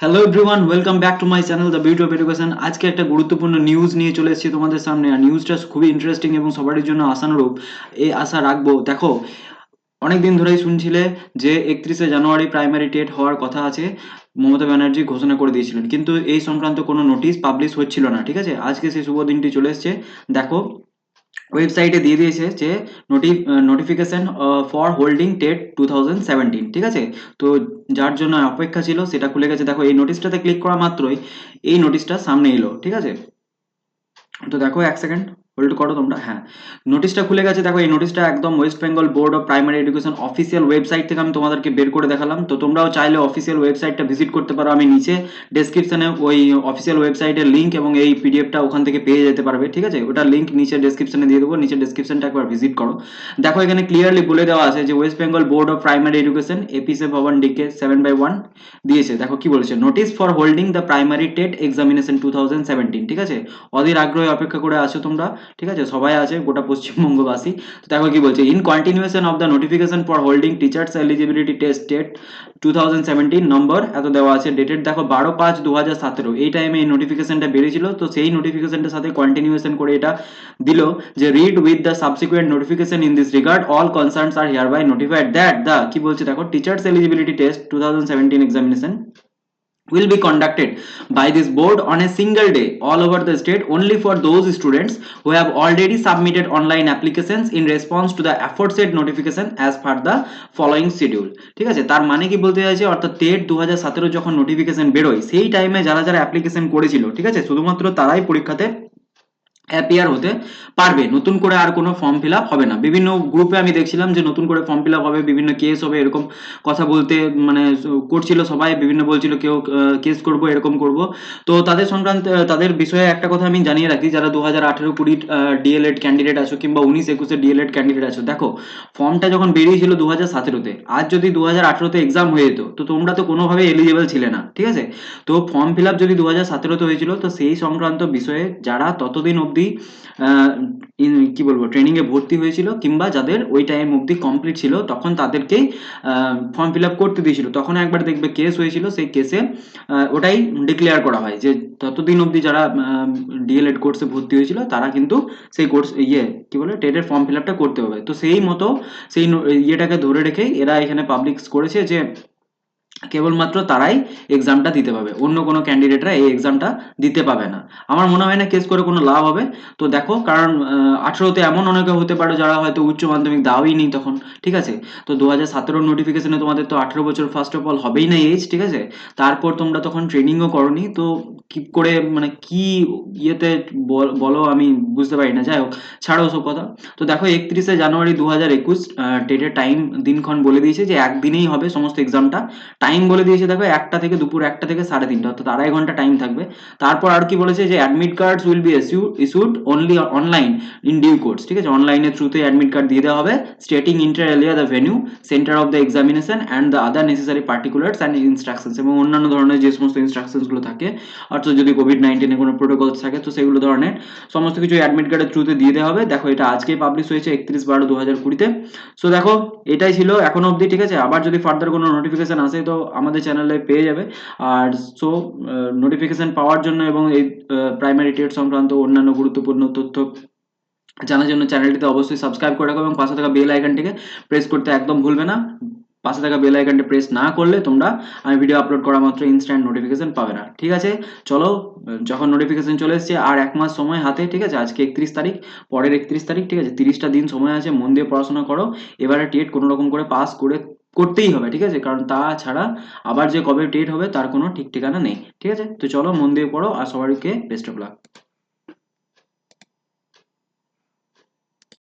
Hello everyone, welcome back to my channel the beauty of education. আজকে একটা গুরুত্বপূর্ণ news নিয়ে চলে এসেছি তোমাদের সামনে। আর নিউজটা খুবই ইন্টারেস্টিং এবং সবারই জন্য আশানুরূপ। এই আশা রাখবো। দেখো, অনেক দিন ধরেই শুনছিলে যে 31শে জানুয়ারি প্রাইমারি টেট হওয়ার কথা আছে। মমতা ব্যানার্জি ঘোষণা করে দিয়েছিলেন, কিন্তু এই সংক্রান্ত কোনো নোটিশ পাবলিশ হচ্ছিল না। ঠিক আছে, আজকে সেই শুভ দিনটি চলে এসেছে। দেখো, ওয়েবসাইটে দিয়ে দিয়েছে যে নোটিফিকেশন ফর হোল্ডিং টেট 2017। ঠিক আছে, তো যার জন্য অপেক্ষা ছিল সেটা খুলে গেছে। দেখো, এই নোটিশটাতে ক্লিক করা মাত্রই এই নোটিশটা সামনে এলো। ঠিক আছে, তো দেখো, এক সেকেন্ড হোল্ড করো তোমরা। হ্যাঁ, নোটিশটা খুলে গেছে। দেখো, এই নোটিশটা একদম West Bengal Board of Primary education official website থেকে আমি তোমাদেরকে বের করে দেখালাম। তো তোমরাও চাইলে অফিসিয়াল ওয়েবসাইটটা ভিজিট করতে পারো। আমি নিচে ডেসক্রিপশনে ওই অফিসিয়াল ওয়েবসাইটের লিঙ্ক এবং এই পিডিএফটা ওখান থেকে পেয়ে যেতে পারবে। ঠিক আছে, ওটার লিঙ্ক নিচে ডেসক্রিপশনে দিয়ে দেবো। নিচে ডেসক্রিপশনটা একবার ভিজিট করো। দেখো, এখানে ক্লিয়ারলি বলে দেওয়া আছে যে West Bengal Board of Primary Education এপিসে ভবন ডিকে 7/1 দিয়েছে। দেখো কি বলেছে, notice for holding the primary TET examination 2017। ঠিক আছে, অধীর আগ্রহে অপেক্ষা করে আছো তোমরা। ঠিক আছে, সবাই আছে, গোটা পশ্চিমবঙ্গবাসী। তো দেখো কি বলছে, in continuation of the notification for holding teachers eligibility test TET 2017 নম্বর এত দেওয়া আছে। ডেটেড দেখো 12/5/2017, এই টাইমে এই নোটিফিকেশনটা বেরিয়েছিল। তো সেই নোটিফিকেশনটার সাথে কন্টিনিউশন করে এটা দিল যে read with the subsequent notification in this regard all concerns are hereby notified that the কি বলছে দেখো, teachers eligibility test 2017 examination will be conducted by this board on a single day all over the state only for those students who have already submitted online applications in response to the aforesaid notification as per the following schedule। ঠিক আছে, তার মানে কি বলতে চাইছে, অর্থাৎ TET 2017 যখন notification বেরোয় সেই টাইমে যারা যারা অ্যাপ্লিকেশন করেছিল, ঠিক আছে, শুধুমাত্র তারাই পরীক্ষাতে অ্যাপিয়ার হতে পারবে। নতুন করে আর কোনো ফর্ম ফিল আপ হবে না। বিভিন্ন গ্রুপে আমি দেখছিলাম যে নতুন করে ফর্ম ফিল আপ হবে, বিভিন্ন কেস হবে, এরকম কথা বলতে মানে করছিল সবাই। বিভিন্ন বলছিল কেউ কেস করব, এরকম করব। তো তাদের সংক্রান্ত তাদের বিষয়ে একটা কথা আমি জানিয়ে রাখি, যারা 2018-20 ডিএলএড ক্যান্ডিডেট আছো কিংবা 19-21 ডিএলএড ক্যান্ডিডেট আছো, দেখো ফর্মটা যখন বেরিয়েছিল 2017-তে, আজ যদি 2018-তে এক্সাম হয়ে যেত তো তোমরা তো কোনোভাবে এলিজেবল ছিলে না। ঠিক আছে, তো ফর্ম ফিল আপ যদি 2017-তে হয়েছিল তো সেই সংক্রান্ত বিষয়ে যারা ততদিন অবধি কি বলবো ট্রেনিং এ ভর্তি হয়েছিল কিংবা যাদের ওই টাইম অবধি কমপ্লিট ছিল তখন তাদেরকেই ফর্ম ফিল আপ করতে দিয়েছিল। তখন একবার দেখবে কেস হয়েছিল, সেই কেসে ওটাই ডিক্লেয়ার করা হয় যে ততদিন অবধি যারা ডিএলএড কোর্সে ভর্তি হয়েছিল তারা কিন্তু সেই কোর্স কি বলে টেটের ফর্ম ফিল আপটা করতে হবে। তো সেই মতো সেই ইয়েটাকে ধরে রেখেই এরা এখানে পাবলিক করেছে যে কেবলমাত্র তারাই এক্সামটা দিতে পাবে, অন্য কোনো ক্যান্ডিডেটরা এই এক্সামটা দিতে পাবে না। আমার মনে হয় না কেস করে কোনো লাভ হবে। তো দেখো, কারণ 18-তে এমন অনেকে হতে পারে যারা হয়তো উচ্চ মাধ্যমিক দাওই নি তখন। ঠিক আছে, তো 2017 নোটিফিকেশনে তোমাদের তো 18 বছর ফার্স্ট অফ অল হবেই না এজ। ঠিক আছে, তারপর তোমরা তখন ট্রেনিংও করনি, তো কি করে মানে কি ইয়েতে বলো আমি বুঝতে পারি না। যাই হোক, ছাড়ো ওসব কথা। তো দেখো, 31শে জানুয়ারি 2021 টেটের টাইম দিনক্ষণ বলে দিয়েছে যে একদিনেই হবে সমস্ত এক্সামটা। টাইম বলে দিয়েছে দেখো, 1টা থেকে দুপুর 1টা থেকে 3:30, অর্থাৎ 2.5 ঘন্টা টাইম থাকবে। তারপর আর কি বলেছে যে admit cards will be issued only online in due course. ঠিক আছে, অনলাইনের থ্রুতে অ্যাডমিট কার্ড দিয়ে দেওয়া হবে, stating inter alia the venue, centre of the examination and the other necessary particulars and instructions, এবং অন্যান্য ধরনের যে সমস্ত ইনস্ট্রাকশনসগুলো থাকে, অর্থাৎ যদি কোভিড-19 কোনো প্রোটোকলস থাকে তো সেগুলো ধরনের সমস্ত কিছু অ্যাডমিট কার্ডের থ্রুতে দিয়ে দেওয়া হবে। দেখো, এটা আজকেই পাবলিশ হয়েছে 31/12/2020-তে। সো দেখো, এটাই ছিল এখনো অবধি। ঠিক আছে, আবার যদি ফার্দার কোনো নোটিফিকেশন আসে তো আমাদের চ্যানেলে পেয়ে যাবে। আর সো নোটিফিকেশন পাওয়ার জন্য এবং এই প্রাইমারি টেট সংক্রান্ত অন্যান্য গুরুত্বপূর্ণ তথ্য জানার জন্য চ্যানেলটিতে অবশ্যই সাবস্ক্রাইব করে রাখো এবং পাশে থাকা বেল আইকনটিকে প্রেস করতে একদম ভুলবে না। পাশে থাকা বেল আইকনটি প্রেস না করলে তোমরা আমি ভিডিও আপলোড করা মাত্র ইনস্ট্যান্ট নোটিফিকেশন পাবে না। ঠিক আছে, চলো, যখন নোটিফিকেশন চলে এসেছে আর 1 মাস সময় হাতে। ঠিক আছে, আজকে 31 তারিখ, পরের 31 তারিখ। ঠিক আছে, 30টা দিন সময় আছে, মন দিয়ে পড়াশোনা করো। এবারে টেট কোনো রকম করে পাস করতেই হবে। ঠিক আছে, কারণ তাছাড়া আবার যে কবে টেট হবে তার কোনো ঠিক ঠিকানা নেই। ঠিক আছে, তো চলো মন দিয়ে পড়ো আর সবাইকে বেস্ট অফ লাক।